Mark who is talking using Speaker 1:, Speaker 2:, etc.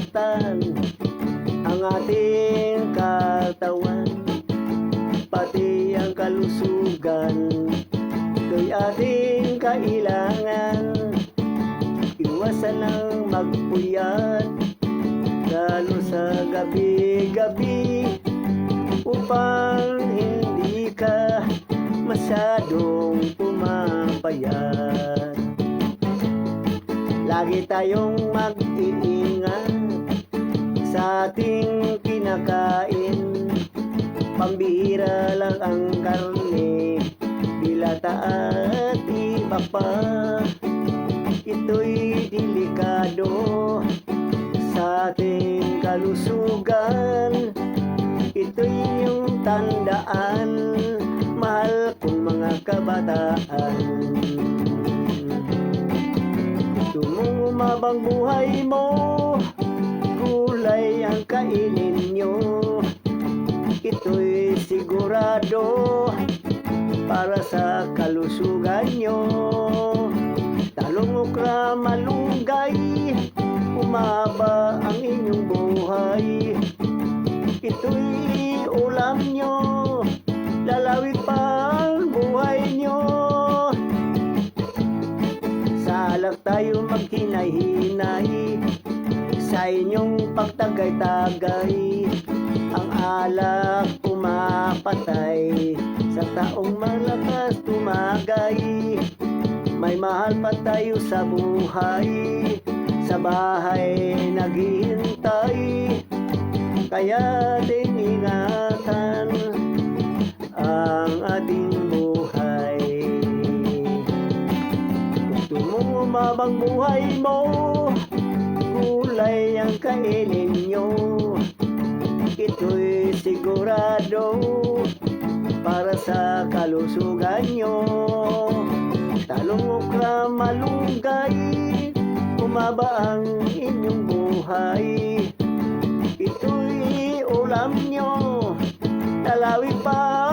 Speaker 1: masaktan ang ating katawan, pati ang kalusugan, ito'y ating kailangan. Iwasan lang magpuyat, lalo sa gabi-gabi, upang hindi ka masyadong pumapayat. Lagi tayong mag-iingat sa ating kinakain, pambihira lang ang karne, dilata at iba pa. Ito'y delikado sa ating kalusugan. Ito'y yung tandaan, mahal kong mga kabataan. Gusto mong umabang buhay mo, gulay ang kainin nyo. Ito'y sigurado para sa kalusugan nyo. Talong, okra, malunggay, umaba ang inyong buhay. Ito'y ulam nyo, lalawig pa ang buhay nyo. Sa alak tayo maghinay-hinay, sa inyong pagtagay-tagay. Ang alak pumapatay, sa taong malakas tumagay. May mahal pa tayo sa buhay, sa bahay naghihintay. Kaya din ingatan ang ating buhay. Gusto mong umabang buhay mo, gulay ang kainin nyo. Ito'y sigurado para sa kalusugan nyo. Talong, okra, malunggay, umaba ang inyong buhay. Ito'y ulam nyo, lalawig pa